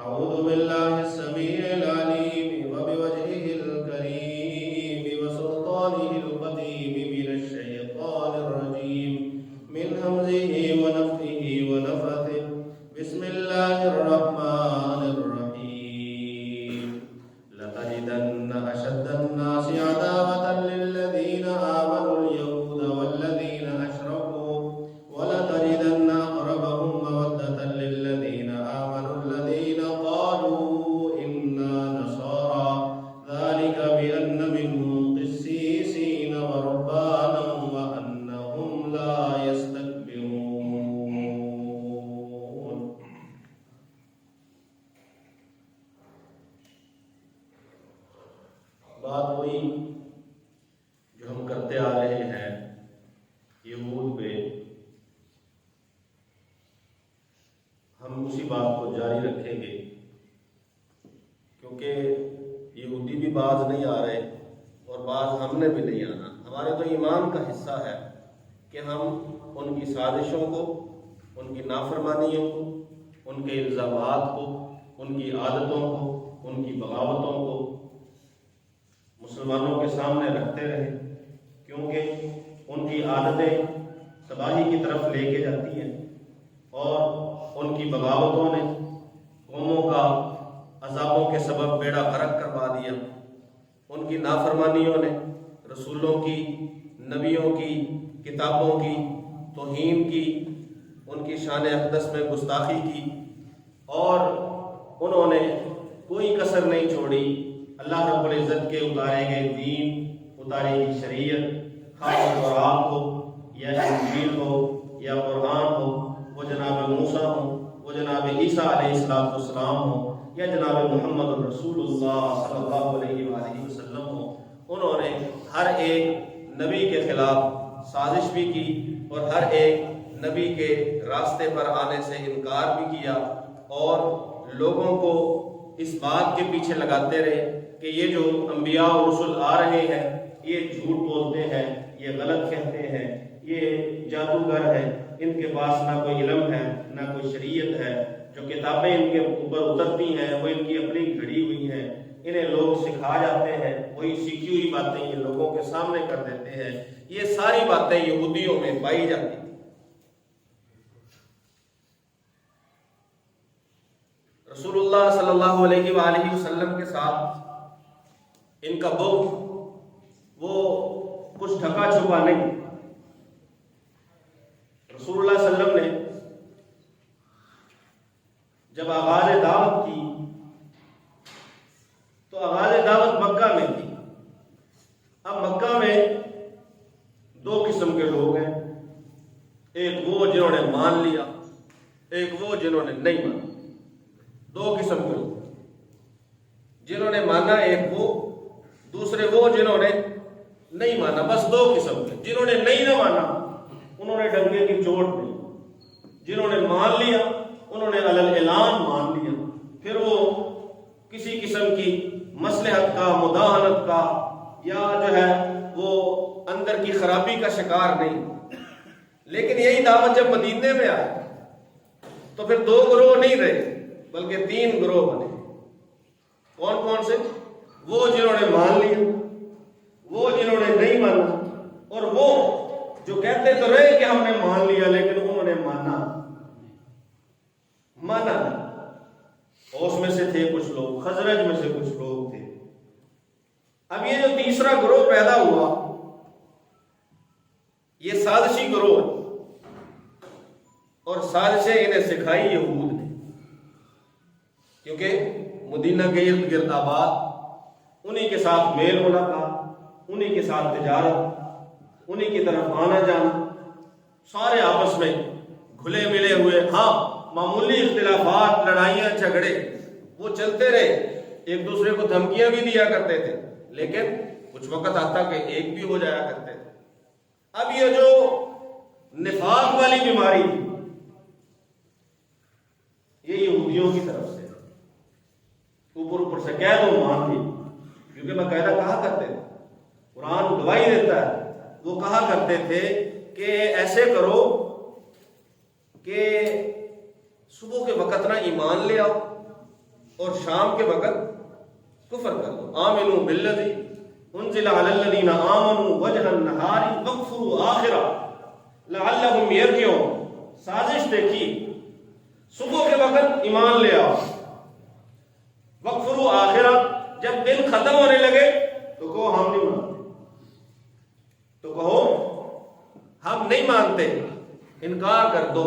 أعوذ بالله السميع العليم وبوجهه الكريم وسلطانه القديم من الشيطان الرجيم من همزه ونفخه ونفثه بسم الله الرحمن الرحيم لتجدن أشد الناس عداوة للذين آمنوا اليهود والذين أشركوا ولتجدن أقربهم مودة للذين آمنوا الذين قالوا إنا نصارى ذلك بأن منهم قسيسين ورهبانا وأنهم لا يستكبرون. بات وہی جو ہم کرتے آ رہے ہیں یہود پہ، ہم اسی بات کو جاری رکھیں گے، کیونکہ یہودی بھی باز نہیں آ رہے اور باز ہم نے بھی نہیں آنا. ہمارے تو ایمان کا حصہ ہے کہ ہم ان کی سازشوں کو، ان کی نافرمانیوں کو، ان کے الزامات کو، ان کی عادتوں کو، ان کی بغاوتوں کو مسلمانوں کے سامنے رکھتے رہے، کیونکہ ان کی عادتیں تباہی کی طرف لے کے جاتی ہیں اور ان کی بغاوتوں نے قوموں کا عذابوں کے سبب بیڑا غرق کروا دیا. ان کی نافرمانیوں نے رسولوں کی، نبیوں کی، کتابوں کی توہین کی، ان کی شان اقدس میں گستاخی کی، اور انہوں نے کوئی کسر نہیں چھوڑی اللہ رب العزت کے اتارے گئے دین، اتاری گئی شریعت، خواہ تورات ہو یا انجیل ہو یا قرآن ہو، وہ جناب موسیٰ ہو، وہ جناب عیسیٰ علیہ السلام ہو یا جناب محمد الرسول اللہ صلی اللہ علیہ وآلہ وسلم ہو. انہوں نے ہر ایک نبی کے خلاف سازش بھی کی اور ہر ایک نبی کے راستے پر آنے سے انکار بھی کیا اور لوگوں کو اس بات کے پیچھے لگاتے رہے کہ یہ جو انبیاء و رسل آ رہے ہیں یہ جھوٹ بولتے ہیں، یہ غلط کہتے ہیں، یہ جادوگر ہیں، ان کے پاس نہ کوئی علم ہے نہ کوئی شریعت ہے، جو کتابیں ان کے اوپر اترتی ہیں وہ ان کی اپنی گھڑی ہوئی ہیں، انہیں لوگ سکھا جاتے ہیں، وہی سیکھی ہوئی باتیں یہ لوگوں کے سامنے کر دیتے ہیں. یہ ساری باتیں یہودیوں میں پائی جاتی ہیں. رسول اللہ صلی اللہ علیہ وآلہ وسلم کے ساتھ ان کا بغض وہ کچھ ڈھکا چھپا نہیں. رسول اللہ صلی اللہ علیہ وسلم نے جب آغاز دعوت کی تو آغاز دعوت مکہ میں تھی. اب مکہ میں دو قسم کے لوگ ہیں، ایک وہ جنہوں نے مان لیا، ایک وہ جنہوں نے نہیں مانا. دو قسم کے لوگ، جنہوں نے مانا ایک وہ، دوسرے وہ جنہوں نے نہیں مانا. بس دو قسم کے. جنہوں نے نہیں نہ مانا انہوں نے ڈنگے کی چوٹ دی، جنہوں نے مان لیا انہوں نے علل اعلان مان لیا. پھر وہ کسی قسم کی مصلحت کا، مداہنت کا یا جو ہے وہ اندر کی خرابی کا شکار نہیں. لیکن یہی دعوت جب مدینے میں آئی تو پھر دو گروہ نہیں رہے بلکہ تین گروہ بنے. کون کون سے؟ وہ جنہوں نے مان لیا، وہ جنہوں نے نہیں مانا، اور وہ جو کہتے تو رہے کہ ہم نے مان لیا لیکن انہوں نے مانا نہیں. اوس میں سے تھے کچھ لوگ، خزرج میں سے کچھ لوگ تھے. اب یہ جو تیسرا گروہ پیدا ہوا یہ سازشی گروہ ہے اور سازشیں انہیں سکھائی یہود نے، کیونکہ مدینہ کے ارد گرد آباد، انہی کے ساتھ میل ملاقات، انہی کے ساتھ تجارت، انہی کی طرف آنا جانا، سارے آپس میں گھلے ملے ہوئے. ہاں معمولی اختلافات، لڑائیاں، جھگڑے وہ چلتے رہے، ایک دوسرے کو دھمکیاں بھی دیا کرتے تھے، لیکن کچھ وقت آتا کہ ایک بھی ہو جایا کرتے تھے. اب یہ جو نفاق والی بیماری تھی یہ یہودیوں کی طرف سے اوپر سے کہہ دو مان لی، کیونکہ باقاعدہ کہا کرتے تھے، قرآن گواہی دیتا ہے، وہ کہا کرتے تھے کہ ایسے کرو کہ صبح کے وقت نہ ایمان لے آؤ، اور شام کے وقت کفر کر دو. آمنوا بالذی انزل علی الذین آمنوا وجہ النہار واکفروا آخرہ لعلہم یرجعون. سازش دیکھی، صبح کے وقت ایمان لے آؤ، واکفروا آخرہ، جب دن ختم ہونے لگے تو کہو ہم نہیں مانتے، تو کہو ہم نہیں مانتے، انکار کر دو.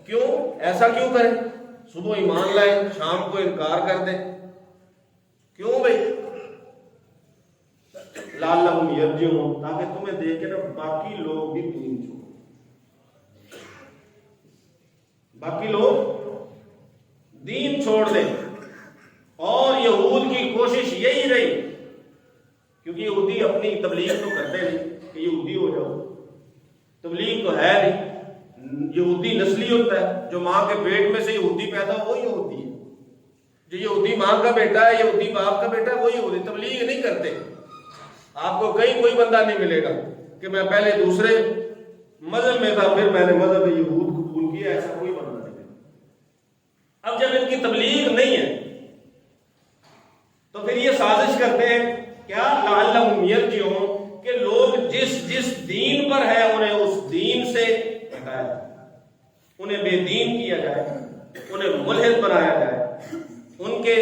کیوں؟ ایسا کیوں کریں؟ صبح ایمان لائیں، شام کو انکار کر دیں، کیوں بھائی؟ لعلہم یرجعون، تاکہ تمہیں دیکھ کے نا باقی لوگ بھی دین چھوڑ، باقی لوگ دین چھوڑ دیں. اور یہود کی کوشش یہی رہی، کیونکہ یہودی اپنی تبلیغ تو کرتے نہیں کہ یہودی ہو جاؤ، تبلیغ تو ہے نہیں. یہودی نسلی ہوتا ہے، جو ماں کے پیٹ میں سے یہودی پیدا ہو وہ یہودی ہے. جو یہودی ماں کا بیٹا ہے، یہودی باپ کا بیٹا ہے، وہ یہودی. تبلیغ نہیں کرتے. آپ کو کہیں کوئی بندہ نہیں ملے گا کہ میں پہلے دوسرے مذہب میں تھا پھر میں نے مذہب یہود قبول کیا، ایسا کوئی بندہ نہیں ملے. اب جب ان کی تبلیغ نہیں ہے تو پھر یہ سازش کرتے ہیں کیا؟ لعلہم یرجعون، کہ لوگ جس دین پر ہے انہیں اس دین سے ہٹایا جائے، انہیں بے دین کیا جائے، انہیں ملحد بنایا جائے، ان کے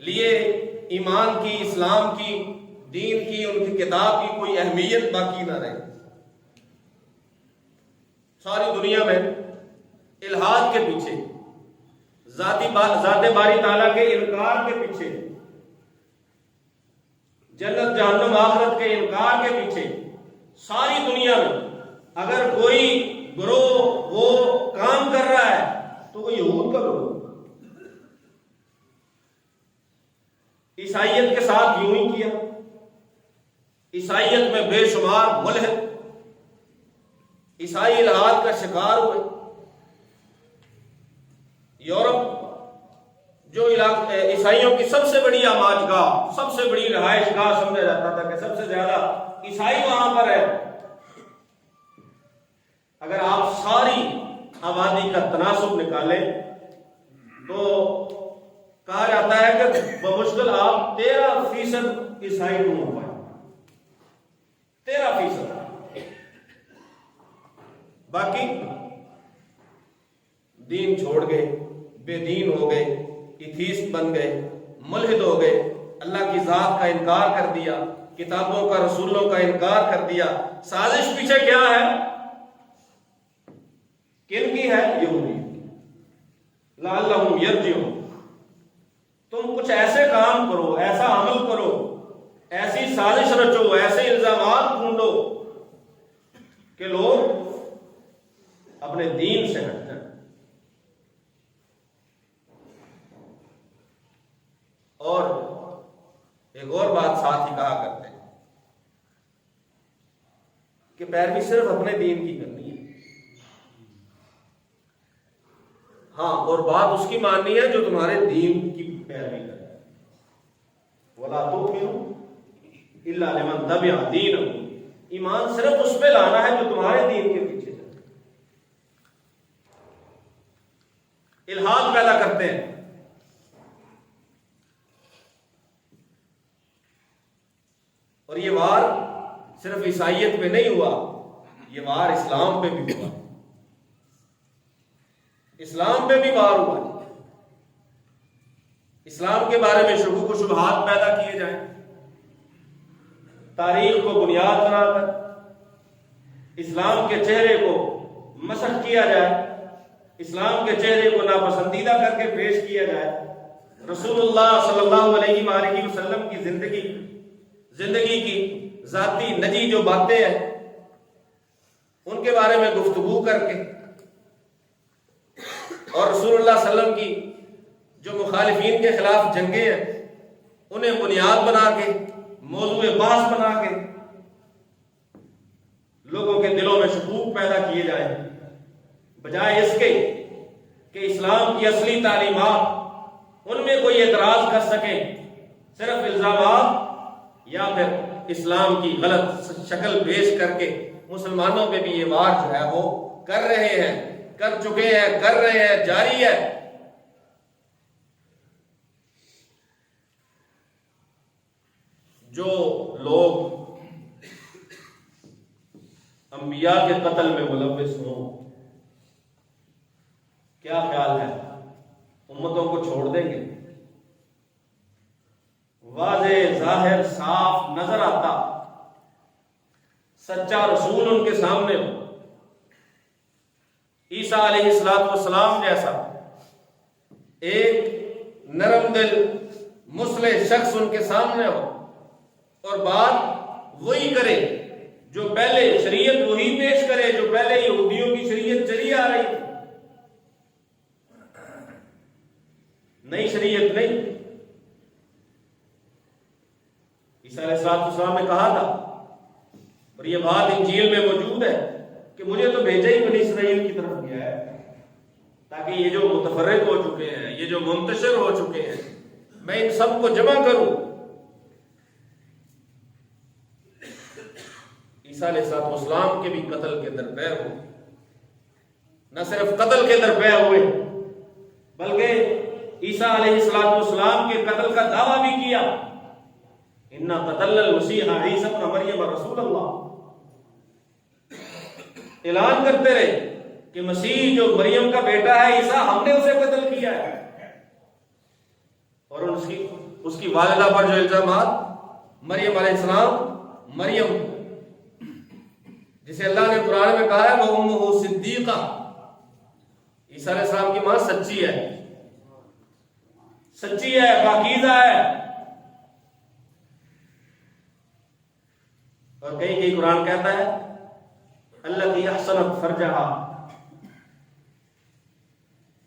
لیے ایمان کی، اسلام کی، دین کی، ان کی کتاب کی کوئی اہمیت باقی نہ رہے. ساری دنیا میں الحاد کے پیچھے، ذات باری تعالیٰ کے انکار کے پیچھے، جنت جہنم آخرت کے انکار کے پیچھے، ساری دنیا میں اگر کوئی گروہ وہ کام کر رہا ہے تو وہ یہود کا گروہ. عیسائیت کے ساتھ یوں ہی کیا. عیسائیت میں بے شمار ملحد عیسائی الحاد کا شکار ہوئے. یورپ جو عیسائیوں کی سب سے بڑی آماج گاہ، سب سے بڑی رہائش گاہ سمجھا جاتا تھا کہ سب سے زیادہ عیسائی وہاں پر ہے. اگر آپ ساری آبادی کا تناسب نکالیں تو کہا جاتا ہے کہ بمشکل آپ 13% عیسائی کو ہو پائے. 13%. باقی دین چھوڑ گئے، بے دین ہو گئے، ایتھیسٹ بن گئے، ملحد ہو گئے، اللہ کی ذات کا انکار کر دیا، کتابوں کا، رسولوں کا انکار کر دیا. سازش پیچھے کیا ہے؟ کن کی ہے؟ یہودی. لعلہم یرجعون. تم کچھ ایسے کام کرو، ایسا عمل کرو، ایسی سازش رچو، ایسے الزامات ڈھونڈو کہ لوگ اپنے دین سے ہٹ جائیں. اور ایک اور بات ساتھ ہی کہا کرتے ہیں کہ پیروی صرف اپنے دین کی کرنی ہے. ہاں، اور بات اس کی ماننی ہے جو تمہارے دین کی پیروی کرے. وَلَا تُؤْمِنُوا إِلَّا لِمَنْ تَبِعَ دِينَهُ. ایمان صرف اس پہ لانا ہے جو تمہارے دین کے پیچھے چلے. الحاد پیدا کرتے ہیں. اور یہ وار صرف عیسائیت پہ نہیں ہوا، یہ وار اسلام پہ بھی ہوا. اسلام پہ بھی وار ہوا. اسلام کے بارے میں شکوک و شبہات پیدا کیے جائیں، تاریخ کو بنیاد بنا کر اسلام کے چہرے کو مسخ کیا جائے، اسلام کے چہرے کو ناپسندیدہ کر کے پیش کیا جائے. رسول اللہ صلی اللہ علیہ وآلہ وسلم کی زندگی کی ذاتی نجی جو باتیں ہیں ان کے بارے میں گفتگو کر کے، اور رسول اللہ صلی اللہ علیہ وسلم کی جو مخالفین کے خلاف جنگیں ہیں انہیں بنیاد بنا کے، موضوع بحث بنا کے لوگوں کے دلوں میں شکوک پیدا کیے جائیں، بجائے اس کے کہ اسلام کی اصلی تعلیمات ان میں کوئی اعتراض کر سکیں. صرف الزامات یا پھر اسلام کی غلط شکل پیش کر کے مسلمانوں پہ بھی یہ وار جو ہے وہ کر رہے ہیں، کر چکے ہیں، کر رہے ہیں، جاری ہے. جو لوگ انبیاء کے قتل میں ملوث ہوں، کیا خیال ہے امتوں کو چھوڑ دیں گے؟ واضح ظاہر صاف نظر آتا سچا رسول ان کے سامنے ہو، عیسیٰ علیہ السلام جیسا ایک نرم دل مصلح شخص ان کے سامنے ہو، اور بات وہی کرے جو پہلے شریعت وہی پیش کرے جو پہلے یہودیوں کی شریعت چلی آ رہی تھی، نئی شریعت نہیں۔ عیسیٰ علیہ السلام نے کہا تھا، اور یہ بات انجیل میں موجود ہے، کہ مجھے تو بھیجا ہی بنی اسرائیل کی طرف گیا ہے تاکہ یہ جو متفرق ہو چکے ہیں، یہ جو منتشر ہو چکے ہیں، میں ان سب کو جمع کروں۔ عیسیٰ علیہ السلام کے بھی قتل کے درپے ہوئے، نہ صرف قتل کے درپے ہوئے بلکہ عیسیٰ علیہ السلام کے قتل کا دعویٰ بھی کیا، اِنَّا قَتَلْنَا الْمَسِيحَ عِيسَىٰ ابْنَ مَرْيَمَ رَسُولَ اللَّهِ، اعلان کرتے رہے کہ مسیح جو مریم کا بیٹا ہے عیسیٰ، ہم نے اسے قتل کیا ہے۔ اور اس کی والدہ پر جو الزامات، مریم علیہ السلام، مریم جسے اللہ نے قرآن میں کہا ہے وَأُمُّهُ صِدِّيقَةٌ، عیسیٰ علیہ السلام کی ماں سچی ہے، سچی ہے، پاکیزہ ہے۔ اور کہیں قرآن کہتا ہے التی احسنت فرجہا،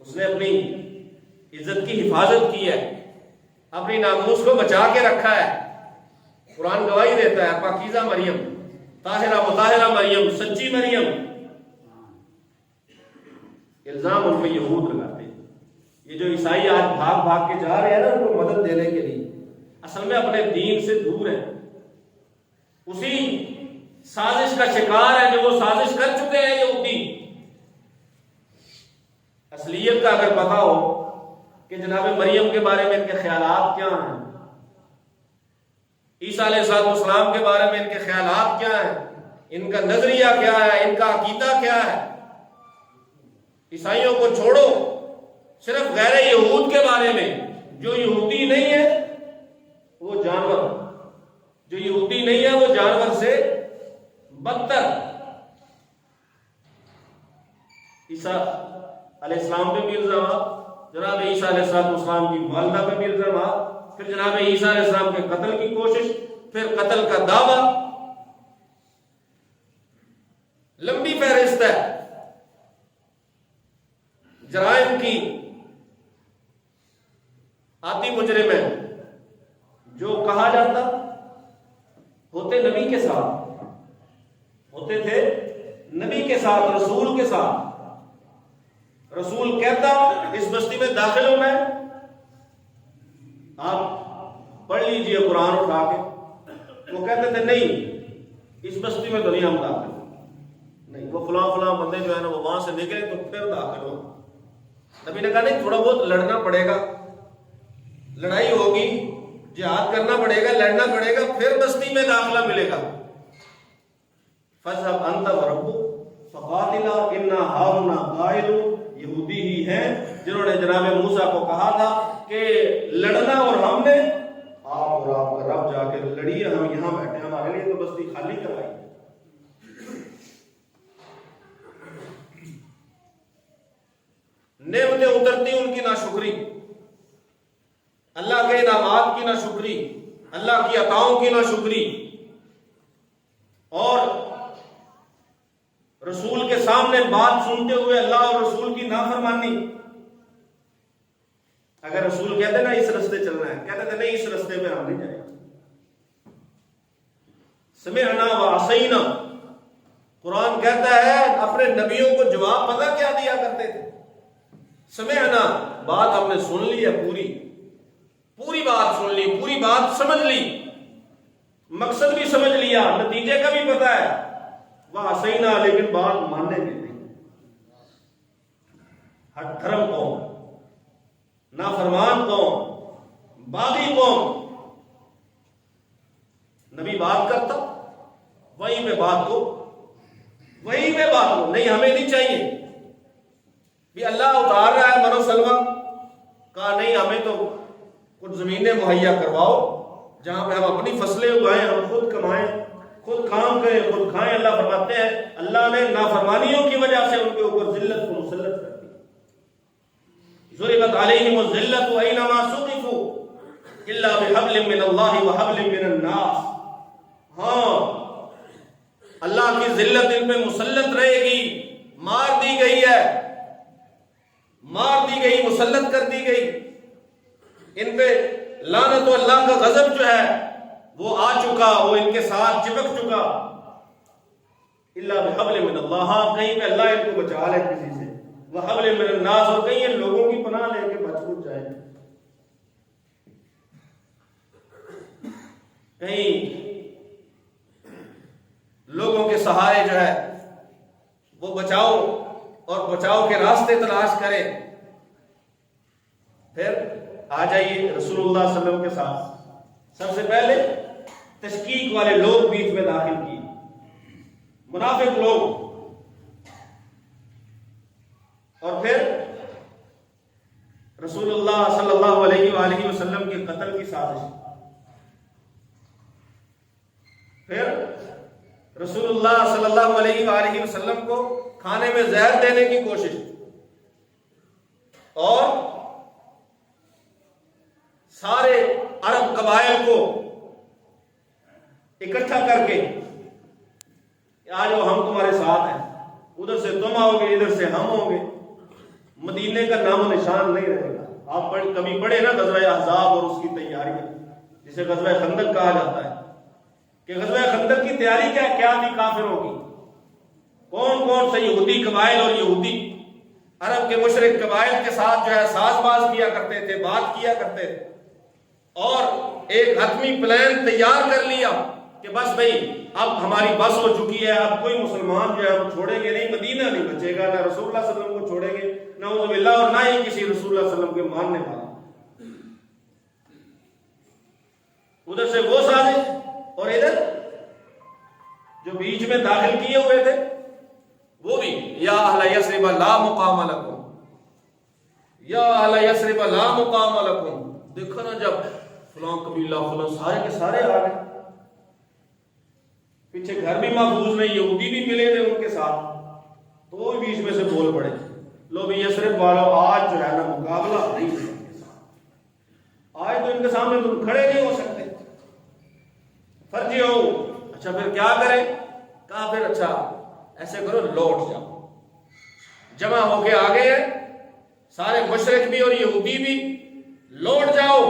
اس نے اپنی عزت کی حفاظت کی ہے، اپنی ناموس کو بچا کے رکھا ہے۔ قرآن گواہی دیتا ہے پاکیزہ مریم، طاہرہ مطہرہ مریم، سچی مریم۔ الزام ان پہ یہود لگاتے ہیں، یہ جو عیسائی آج بھاگ بھاگ کے جا رہے ہیں نا ان کو مدد دینے کے لیے، اصل میں اپنے دین سے دور ہیں، اسی سازش کا شکار ہے جو وہ سازش کر چکے ہیں یہودی۔ اصلیت کا اگر پتا ہو کہ جناب مریم کے بارے میں ان کے خیالات کیا ہیں، عیسیٰ علیہ السلام کے بارے میں ان کے خیالات کیا ہیں، ان کا نظریہ کیا ہے، ان کا عقیدہ کیا ہے، عیسائیوں کو چھوڑو، صرف غیر یہود کے بارے میں، جو یہودی نہیں ہے وہ جانور، جو یہودی نہیں ہے وہ جانور سے بدتر۔ عیسیٰ علیہ السلام پہ بھی الزامات، جناب عیسیٰ علیہ السلام کی والدہ پہ بھی الزامات، پھر جناب عیسیٰ علیہ السلام کے قتل کی کوشش، پھر قتل کا دعویٰ، لمبی فہرست ہے جرائم کی۔ آتی مجرم ہے جو کہا جاتا ہوتے نبی کے ساتھ، ہوتے تھے نبی کے ساتھ، رسول کے ساتھ، رسول کہتا اس بستی میں داخل ہونا ہے، آپ پڑھ لیجئے قرآن اٹھا کے، وہ کہتے تھے نہیں اس بستی میں دنیا میں داخل نہیں، وہ فلاں بندے جو ہے نا وہ وہاں سے نکلے تو پھر داخل ہو۔ نبی نے کہا نہیں، تھوڑا بہت لڑنا پڑے گا، لڑائی ہوگی، جہاد کرنا پڑے گا، لڑنا پڑے گا، پھر بستی میں داخلہ ملے گا۔ فَاذْهَبْ أَنْتَ وَرَبُّكَ فَقَاتِلَا إِنَّا هَاهُنَا قَاعِدُونَ، یہودی ہی ہیں جنہوں نے جناب موسیٰ کو کہا تھا کہ لڑنا اور ہم نے، آپ اور آپ کا رب جا کے لڑیے، ہم یہاں بیٹھے، ہمارے لیے تو بستی خالی کروائی۔ نعمتیں اترتی ان کی ناشکری، اللہ کے انعامات کی ناشکری، اللہ کی عطاؤں کی ناشکری، اور رسول کے سامنے بات سنتے ہوئے اللہ اور رسول کی نافرمانی۔ اگر رسول کہتے نا اس رستے چلنا ہے، کہتے تھے نہیں اس رستے پہ ہم نہیں جائیں گے۔ سمعنا وعصینا، قرآن کہتا ہے اپنے نبیوں کو جواب پتہ کیا دیا کرتے تھے؟ سمعنا، بات ہم نے سن لی ہے، پوری بات سن لی، پوری بات سمجھ لی، مقصد بھی سمجھ لیا، نتیجے کا بھی پتہ ہے، وعصینا، لیکن بات ماننے کی نہیں۔ ہٹ دھرم قوم، نافرمان قوم، باغی قوم، اللہ اتار رہا ہے منو سلمہ، کہا نہیں ہمیں تو کچھ زمینیں مہیا کرواؤ جہاں پہ ہم اپنی فصلیں اگائیں، ہم خود کمائیں، خود کام کریں، خود کھائیں۔ اللہ فرماتے ہیں اللہ نے نافرمانیوں کی وجہ سے ان کے اوپر ذلت کو مسلط کر دی۔ ضربت علیہم الذلۃ اینما ثقفوا الا بحبل من اللہ وحبل من الناس۔ ہاں اللہ کی ذلت ان پہ مسلط رہے گی، مار دی گئی ہے، مار دی گئی، مسلط کر دی گئی، ان پہ لعنت و اللہ کا غضب جو ہے وہ آ چکا، وہ ان کے ساتھ چپک چکا۔ الا بحبل من اللہ، ہاں کہیں پہ اللہ ان کو بچا لے کسی سے، وحبل من الناس، اور کہیں ان لوگوں کی پناہ لے کے بچ بچ جائے، کہیں لوگوں کے سہارے جو ہے وہ بچاؤ اور بچاؤ کے راستے تلاش کرے۔ پھر آ جائیے رسول اللہ صلی اللہ علیہ وسلم کے ساتھ سب سے پہلے تشکیک والے لوگ بیچ میں داخل کیے، منافق لوگ، اور پھر رسول اللہ صلی اللہ علیہ وآلہ وسلم کے قتل کی سازش، پھر رسول اللہ صلی اللہ علیہ وآلہ وسلم کو کھانے میں زہر دینے کی کوشش، اور سارے عرب قبائل کو اکٹھا کر کے آج وہ ہم تمہارے ساتھ ہیں، ادھر سے تم آؤ گے، ادھر سے ہم ہوں گے، مدینے کا نام و نشان نہیں رہے گا۔ آپ کبھی پڑھے نا غزوہ احزاب اور اس کی تیاریاں، جسے غزوہ خندق کہا جاتا ہے، کہ غزوہ خندق کی تیاری کیا تھی کافروں کی، کون کون سے یہودی قبائل اور یہودی عرب کے مشرک قبائل کے ساتھ جو ہے ساز باز کیا کرتے تھے، بات کیا کرتے تھے، اور ایک حتمی پلان تیار کر لیا کہ بس بھئی اب ہماری بس ہو چکی ہے، اب کوئی مسلمان جو ہے وہ چھوڑیں گے نہیں، مدینہ نہیں بچے گا، نہ رسول اللہ صلی اللہ علیہ وسلم کو چھوڑیں گے، نعوذ باللہ، اور نہ ہی کسی رسول اللہ صلی اللہ علیہ وسلم کے ماننے والا۔ ادھر سے وہ سازش، اور ادھر جو بیچ میں داخل کیے ہوئے تھے وہ بھی، یا اہل یثرب لا مقام لکم، یا اہل یثرب لا مقام لکم۔ دیکھو نا جب فلاں قبیلہ فلاں سارے کے سارے آ گئے، پیچھے گھر بھی محفوظ نہیں، یہودی بھی ملے تھے ان کے ساتھ، تو وہ بیچ میں سے بول پڑے، لو بھی یثرب والوں آج جو ہے نا مقابلہ نہیں ہے ان کے ساتھ، آج تو ان کے سامنے تم کھڑے نہیں ہو سکتے، فرجعوا۔ اچھا پھر کیا کریں؟ کہا پھر اچھا ایسے کرو، لوٹ جاؤ، جمع ہو کے آ گئے ہیں سارے مشرک بھی اور یہودی بھی، لوٹ جاؤ۔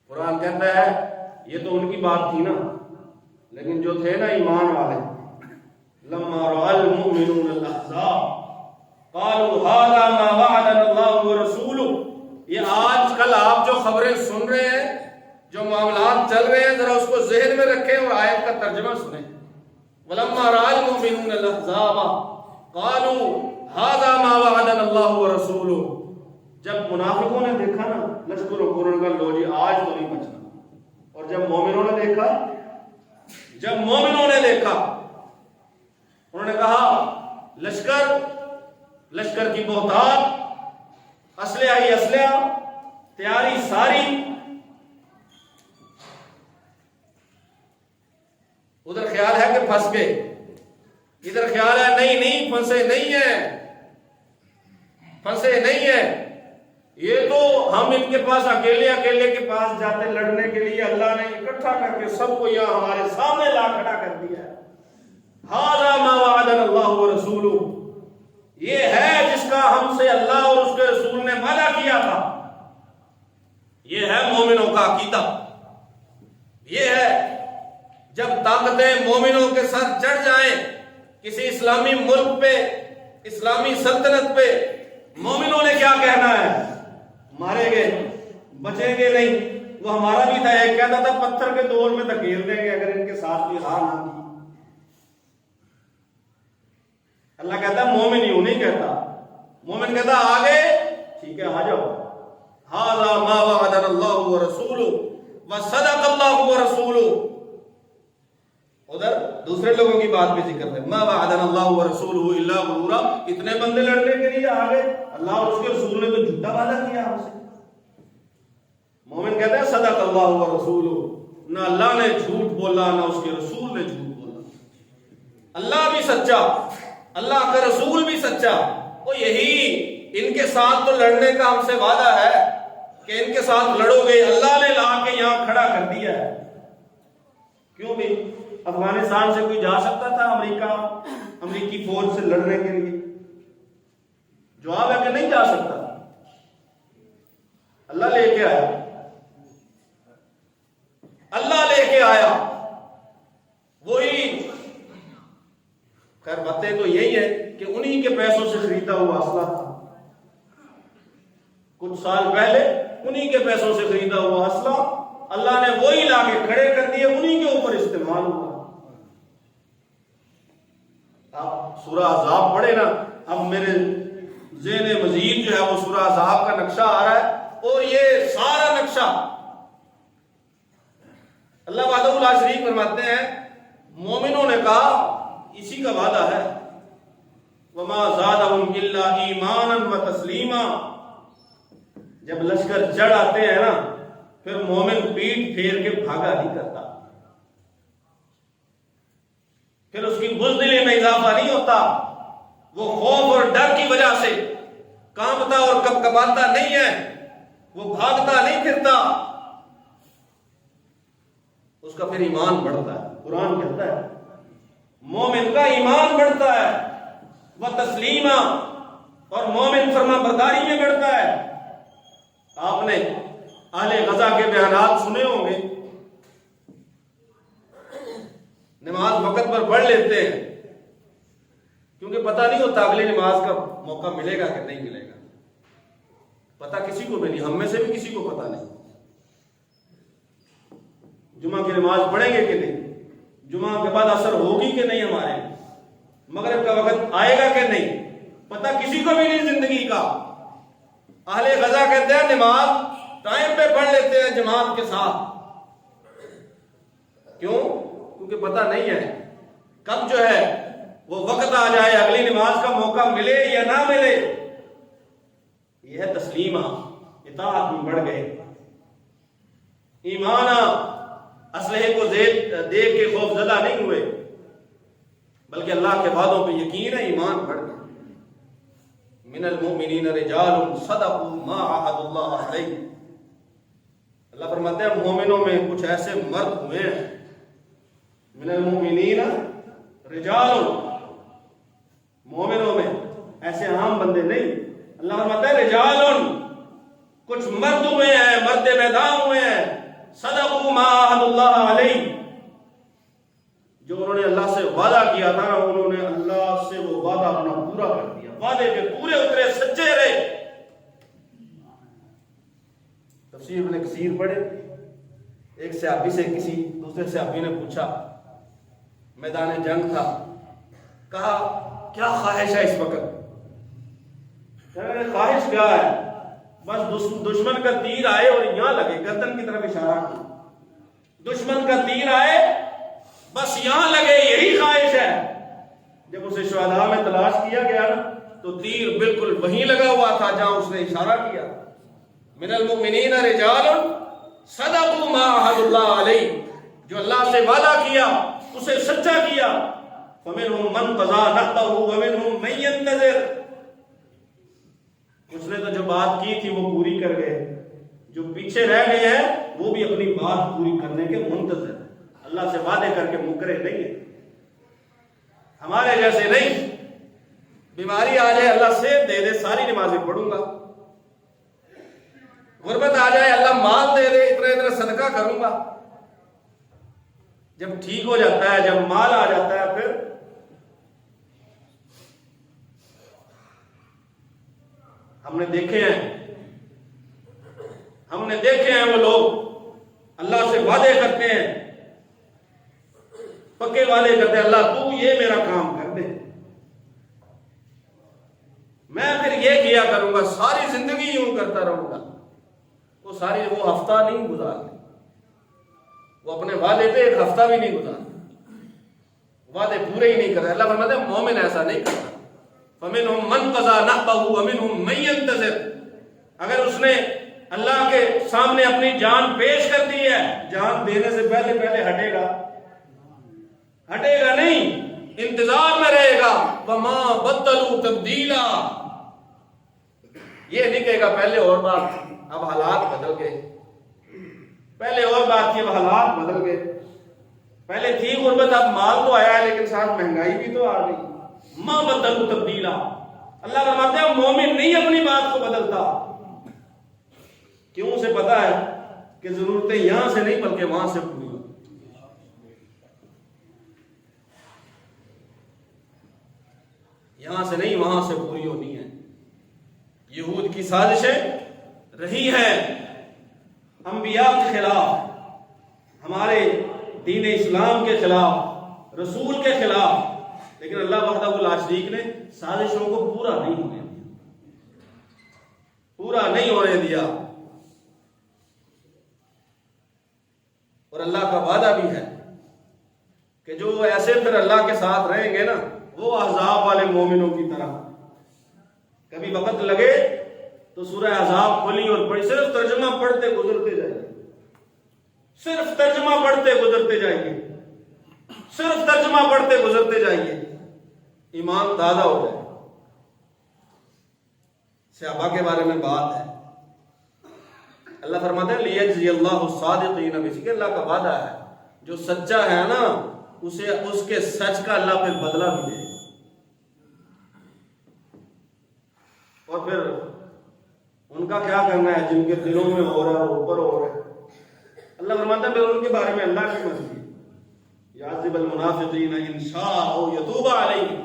قرآن کہتا ہے یہ تو ان کی بات تھی نا، لیکن جو تھے نا ایمان والے، لما رأى المؤمنون الأحزاب قالوا هذا ما وعدنا الله ورسوله۔ یہ آج کل آپ جو خبریں سن رہے ہیں، جو معاملات چل رہے ہیں، ذرا اس کو ذہن میں رکھیں اور آیت کا ترجمہ سنیں۔ ولما رأى المؤمنون الأحزاب قالوا هذا ما وعدنا الله ورسوله۔ جب منافقوں نے دیکھا نا لشکروں کو، انہوں نے کہا لو جی آج تو نہیں بچنا، اور جب مومنوں نے دیکھا، جب مومنوں نے دیکھا، انہوں نے کہا لشکر کی بہتات، اسلحہ ہی اسلحہ، تیاری ساری، ادھر خیال ہے کہ پھنس گئے، ادھر خیال ہے نہیں پھنسے نہیں ہیں، پھنسے نہیں ہیں، یہ تو ہم ان کے پاس اکیلے کے پاس جاتے لڑنے کے لیے، اللہ نے اکٹھا کر کے سب کو یہاں ہمارے سامنے لا کھڑا کر دیا ہے۔ ھذا ما وعدنا اللہ ورسولہ، یہ ہے جس کا ہم سے اللہ اور اس کے رسول نے وعدہ کیا تھا، یہ ہے مومنوں کا عقیدہ، یہ ہے جب طاقتیں مومنوں کے ساتھ چڑھ جائیں کسی اسلامی ملک پہ، اسلامی سلطنت پہ، مومنوں نے کیا کہنا ہے؟ مارے گئے، بچیں گے نہیں۔ وہ ہمارا بھی تھا، ایک کہتا تھا پتھر کے دور میں دھکیل دیں گے اگر ان کے ساتھ بھی ہاں نہ کی۔ اللہ کہتا ہے مومن یوں نہیں کہتا، مومن کہتا آگے ٹھیک ہے آ جاؤ، ھذا ما وعدنا اللہ ورسولہ وصدق اللہ ورسولہ، ادھر دوسرے لوگوں کی بات بھی ذکر ہے. ما وعدنا اللہ ورسولہ الا غرورا. اتنے بندے لڑنے کے لیے آ گئے, اللہ اور اس کے رسول نے تو جھوٹا وعدہ کیا ہم سے. مومن کہتے ہیں صدق اللہ ورسولہ, نہ اللہ نے جھوٹ بولا نہ اس کے رسول نے جھوٹ بولا. اللہ بھی سچا, اللہ کا رسول بھی سچا. وہ یہی ان کے ساتھ تو لڑنے کا ہم سے وعدہ ہے کہ ان کے ساتھ لڑو گے, اللہ نے لا کے یہاں کھڑا کر دیا ہے. کیوں بھی افغانستان سے کوئی جا سکتا تھا امریکی فوج سے لڑنے کے لیے؟ جواب ہے کہ نہیں جا سکتا. اللہ لے کے آیا, اللہ لے کے آیا. وہی خیر باتیں تو یہی ہے کہ انہی کے پیسوں سے خریدا ہوا اسلحہ تھا. کچھ سال پہلے انہی کے پیسوں سے خریدا ہوا اسلحہ اللہ نے وہی لا کے کھڑے کر دیے, انہی کے اوپر استعمال ہوا. آپ سورہ احزاب پڑھے نا, اب میرے ذہن مزید جو ہے وہ سورہ احزاب کا نقشہ آ رہا ہے, اور یہ سارا نقشہ اللہ وحدہ لا شریک فرماتے ہیں مومنوں نے کہا اسی کا وعدہ ہے. وما زادہم الا ایمانا وتسلیما. جب لشکر چڑھ آتے ہیں نا پھر مومن پیٹ پھیر کے بھاگا نہیں کرتا, پھر اس کی بزدلی میں اضافہ نہیں ہوتا. وہ خوف اور ڈر کی وجہ سے کانپتا اور کپکپاتا نہیں ہے, وہ بھاگتا نہیں پھرتا, اس کا پھر ایمان بڑھتا ہے. قرآن کہتا ہے مومن کا ایمان بڑھتا ہے, وہ تسلیمہ, اور مومن فرما برداری میں بڑھتا ہے. آپ نے اہل غزہ کے بیانات سنے ہوں گے, نماز وقت پر پڑھ لیتے ہیں کیونکہ پتہ نہیں ہوتا اگلی نماز کا موقع ملے گا کہ نہیں ملے گا. پتہ کسی کو بھی نہیں, ہم میں سے بھی کسی کو پتہ نہیں جمعہ کی نماز پڑھیں گے کہ نہیں, جمعہ کے بعد اثر ہوگی کہ نہیں, ہمارے مغرب کا وقت آئے گا کہ نہیں, پتہ کسی کو بھی نہیں زندگی کا. اہل غزہ کہتے ہیں نماز ٹائم پہ پڑھ لیتے ہیں جماعت کے ساتھ. کیوں؟ کیونکہ پتہ نہیں ہے کب جو ہے وہ وقت آ جائے, اگلی نماز کا موقع ملے یا نہ ملے. یہ ہے تسلیمہ, اطاعت میں بڑھ گئے. ایمانہ, اسلحے کو دیکھ کے خوف زدہ نہیں ہوئے بلکہ اللہ کے وعدوں پہ یقین ہے, ایمان بڑھ گئے. من المؤمنین رجال صدقوا ما عاهدوا اللہ علیہ. اللہ فرماتے ہیں مومنوں میں کچھ ایسے مرد ہوئے ہیں, من المؤمنین رجال, مومنوں میں ایسے عام بندے نہیں. اللہ فرماتا ہے رجال, کچھ مرد ہوئے ہیں, مرد میدان ہوئے ہیں, صدقوا ما عاهدوا اللہ علیہ, جو انہوں نے اللہ سے وعدہ کیا تھا انہوں نے اللہ سے وہ وعدہ اپنا پورا کر دیا, وعدے پہ پورے اترے, سچے رہے. تفسیر ابن کثیر پڑھے, ایک صحابی سے کسی دوسرے صحابی نے پوچھا, میدان جنگ تھا, کہا کیا خواہش ہے اس وقت؟ خواہش کیا ہے؟ بس دشمن کا تیر آئے اور یہاں لگے, گردن کی طرف اشارہ کی, دشمن کا تیر آئے بس یہاں لگے, یہی خواہش ہے. جب اسے شہداء میں تلاش کیا گیا نا تو تیر بالکل وہیں لگا ہوا تھا جہاں اس نے اشارہ کیا. من المؤمنین رجال صدقوا ما عاهدوا اللہ علیہ, جو اللہ سے وعدہ کیا اسے سچا کیا. فمنهم من قضى نحبه ومنهم من ينتظر. اس نے تو جو بات کی تھی وہ پوری کر گئے, جو پیچھے رہ گئے ہیں وہ بھی اپنی بات پوری کرنے کے منتظر ہیں. اللہ سے وعدے کر کے مکرے نہیں ہیں, ہمارے جیسے نہیں. بیماری آ جائے اللہ صحت دے دے, ساری نمازیں پڑھوں گا. غربت آ جائے اللہ مال دے دے, اتنا اتنا صدقہ کروں گا. جب ٹھیک ہو جاتا ہے, جب مال آ جاتا ہے, پھر ہم نے دیکھے ہیں وہ لوگ اللہ سے وعدے کرتے ہیں, پکے وعدے کرتے ہیں, اللہ تو یہ میرا کام کر دے, میں پھر یہ کیا کروں گا, ساری زندگی یوں کرتا رہوں گا. وہ ہفتہ نہیں گزارتے, وہ اپنے وعدے پہ ایک ہفتہ بھی نہیں گزارتے. وعدے پورے ہی نہیں کرتا. اللہ فرماتا ہے مومن ایسا نہیں کرتا. فَمِنْهُمْ مَنْ قَضَى نَحْبَهُ وَمِنْهُمْ مَنْ يَنْتَظِرُ. اگر اس نے اللہ کے سامنے اپنی جان پیش کر دی ہے، جان دینے سے پہلے ہٹے گا نہیں، انتظار میں رہے گا. وَمَا بَدَّلُوا تَبْدِيلًا. یہ نہیں کہے گا پہلے اور بات اب حالات بدل گئے، پہلے اور بات تھی اب حالات بدل گئے، پہلے تھی غربت اب مال تو آیا ہے لیکن ساتھ مہنگائی بھی تو آ گئی. مَا بَدَّلُوا تَبْدِيلًا. اللہ فرماتے ہیں مومن نہیں اپنی بات کو بدلتا. کیوں؟ اسے پتا ہے کہ ضرورتیں یہاں سے نہیں بلکہ وہاں سے پوری ہوتی. یہاں سے نہیں وہاں سے پوری ہونی ہے. یہود کی سازشیں رہی ہیں انبیاء کے خلاف، ہمارے دین اسلام کے خلاف، رسول کے خلاف، لیکن اللہ وحدہ لا شریک نے سازشوں کو پورا نہیں ہونے دیا. اور اللہ کا وعدہ بھی ہے کہ جو ایسے پھر اللہ کے ساتھ رہیں گے نا، وہ احزاب والے مومنوں کی طرح. کبھی وقت لگے تو سورہ احزاب کھولی اور پڑھی، صرف ترجمہ پڑھتے گزرتے جائیے، صرف ترجمہ پڑھتے گزرتے جائیے، صرف ترجمہ پڑھتے گزرتے جائیے، ایمان تازہ ہو جائے. صحابہ کے بارے میں بات ہے. اللہ فرماتے ہیں لیجزی اللہ الصادقین بصدقہ. اللہ کا وعدہ ہے جو سچا ہے نا اسے اس کے سچ کا اللہ پھر بدلہ بھی دے. اور پھر ان کا کیا کرنا ہے جن کے دلوں میں ہو رہا ہے اوپر ہو رہا ہے. اللہ فرماتا ہے پھر ان کے بارے میں اللہ کی مرضی ہے. یعذب المنافقین ان شاء او یتوب علیہم.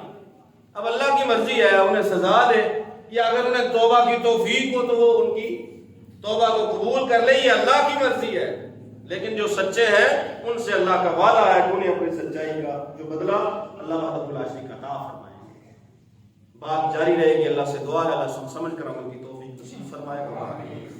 اب اللہ کی مرضی ہے انہیں سزا دے یا اگر انہیں توبہ کی توفیق ہو تو وہ ان کی توبہ کو قبول کر لے، یہ اللہ کی مرضی ہے. لیکن جو سچے ہیں ان سے اللہ کا وعدہ ہے کہ انہیں اپنی سچائی کا جو بدلہ اللہ وحدہ لا شریک عطا فرمائے گا. بات جاری رہے گی. اللہ سے دعا ہے اللہ سمجھ کر عمل کی توفیق نصیب فرمائے گا.